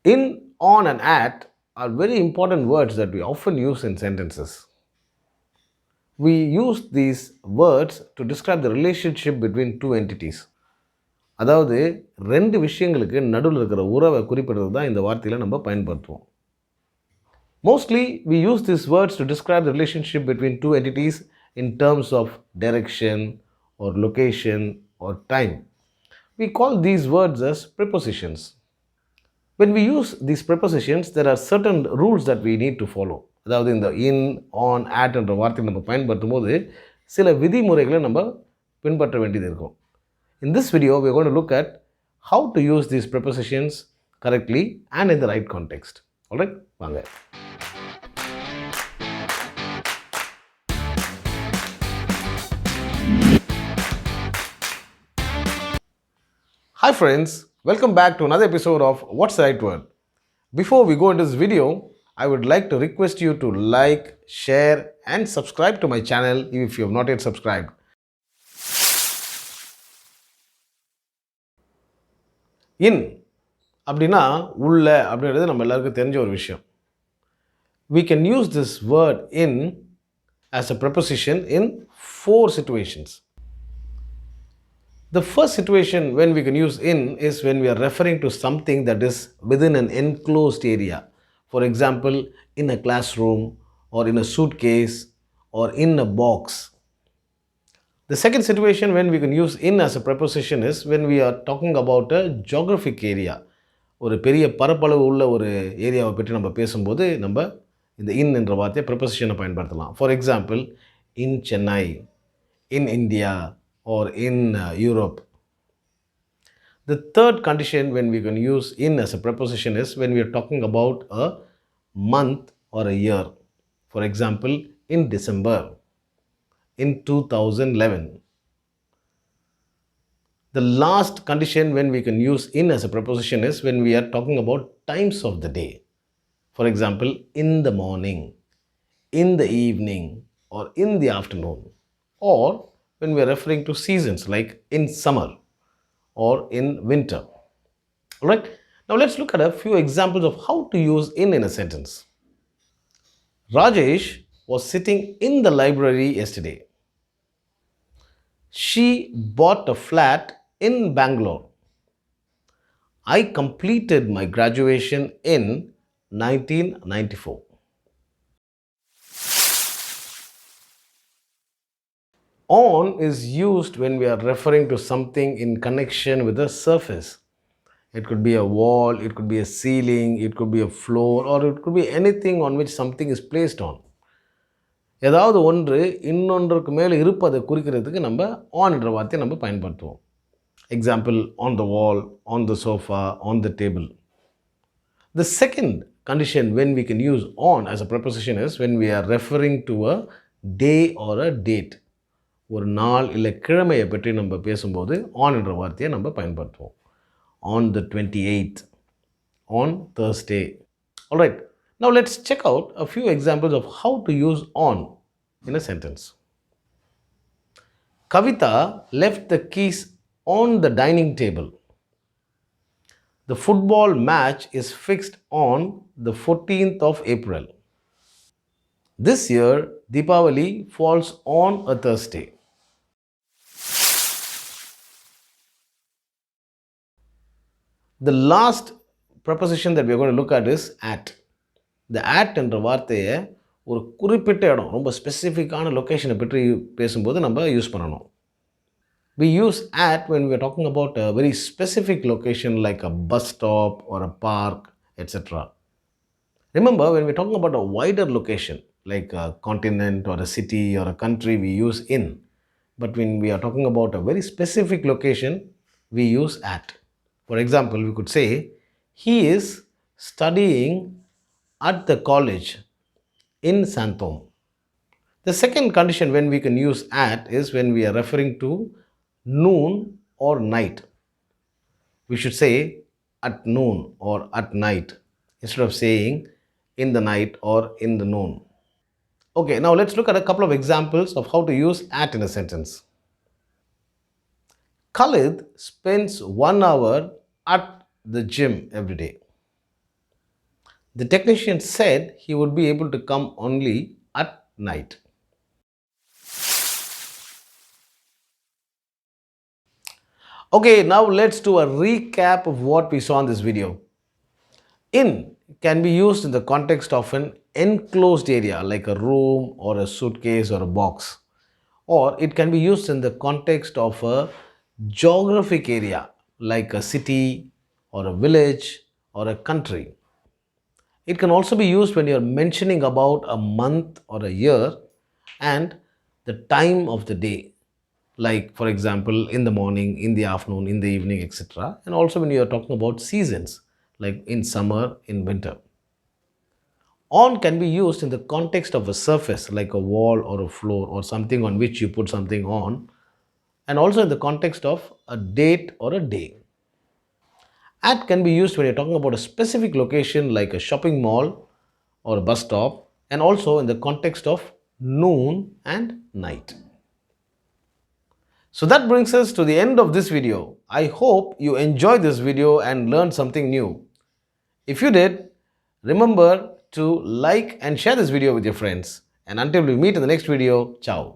In, on, and at are very important words that we often use in sentences. We use these words to describe the relationship between two entities. அதாவது ரெண்டு விஷயங்களுக்கு நடுவில் இருக்கிற உறவை குறிப்பிடுறது தான் இந்த வார்த்தையில் நம்ம பயன்படுத்துவோம். Mostly, we use these words to describe the relationship between two entities in terms of direction or location or time. We call these words as prepositions. When we use these prepositions, there are certain rules that we need to follow. அதாவது இந்த இன் on at என்ற வார்த்தை நம்ம பயன்படுத்தும் போது சில விதிமுறைகளை நம்ம பின்பற்ற வேண்டியது இருக்கும். In this video, we are going to look at how to use these prepositions correctly and in the right context. Alright, வாங்க. Hi friends, welcome back to another episode of What's the Right Word. Before we go into this video, I would like to request you to like, share and subscribe to my channel if you have not yet subscribed. In அப்படின்னா உள்ள அப்படின்றது நம்ம எல்லாருக்கும் தெரிஞ்ச ஒரு விஷயம். We can use this word in as a preposition in four situations. The first situation when we can use in is when we are referring to something that is within an enclosed area. For example, in a classroom or in a suitcase or in a box. The second situation when we can use in as a preposition is when we are talking about a geographic area. ஒரு பெரிய பரப்பளவு உள்ள ஒரு ஏரியாவை பற்றி நம்ம பேசும்போது நம்ம இந்த இன் என்ற வார்த்தையை ப்ரிப்போசிஷனை பயன்படுத்தலாம். For example, in Chennai, in India or in Europe. The third condition when we can use in as a preposition is when we are talking about a month or a year. For example, in December, in 2011. The last condition when we can use in as a preposition is when we are talking about times of the day. For example, in the morning, in the evening, or in the afternoon, or when we are referring to seasons like in summer or in winter. Alright, now let's look at a few examples of how to use in a sentence. Rajesh was sitting in the library yesterday. She bought a flat in Bangalore. I completed my graduation in 1994. On is used when we are referring to something in connection with a surface. It could be a wall, it could be a ceiling, it could be a floor, or it could be anything on which something is placed on. ஏதாவது ஒன்று இன்னொன்றுக்கு மேலே இருப்பதை குறிக்கிறதுக்கு நம்ம on என்ற வார்த்தையை நம்ம பயன்படுத்துவோம். Example, on the wall, on the sofa, on the table. The second condition when we can use on as a preposition is when we are referring to a day or a date. ஒரு நாள் இல்லை கிழமையை பற்றி நம்ம பேசும்போது on என்ற வார்த்தையை நம்ம பயன்படுத்துவோம். On the 28th, on Thursday. Alright, now let's check out a few examples of how to use on in a sentence. Kavita left the keys on the dining table. The football match is fixed on the 14th of April. This year, Deepavali falls on a Thursday. The last preposition that we are going to look at is at. The at என்ற வார்த்தையை ஒரு குறிப்பிட்ட இடம், ரொம்ப ஸ்பெசிஃபிக்கான லொக்கேஷனை பற்றி பேசும்போது நம்ம யூஸ் பண்ணணும். We use at when we are talking about a very specific location like a bus stop or a park, etc. Remember, when we are talking about a wider location like a continent or a city or a country, we use in. But when we are talking about a very specific location, we use at. For example, we could say, he is studying at the college in Santhom. The second condition when we can use at is when we are referring to noon or night. We should say at noon or at night instead of saying in the night or in the noon. Okay, now let's look at a couple of examples of how to use at in a sentence. Khalid spends 1 hour at the gym every day. The technician said he would be able to come only at night. Okay, now let's do a recap of what we saw in this video. In can be used in the context of an enclosed area like a room or a suitcase or a box. Or it can be used in the context of a geographic area like a city or a village or a country. It can also be used when you're mentioning about a month or a year and the time of the day, like for example in the morning, in the afternoon, in the evening, etc. And also when you're talking about seasons, like in summer, in winter. On can be used in the context of a surface like a wall or a floor or something on which you put something on, and also in the context of a date or a day. At can be used when you're talking about a specific location like a shopping mall or a bus stop, and also in the context of noon and night. So that brings us to the end of this video. I hope you enjoyed this video and learned something new. If you did, remember to like and share this video with your friends. And until we meet in the next video, ciao.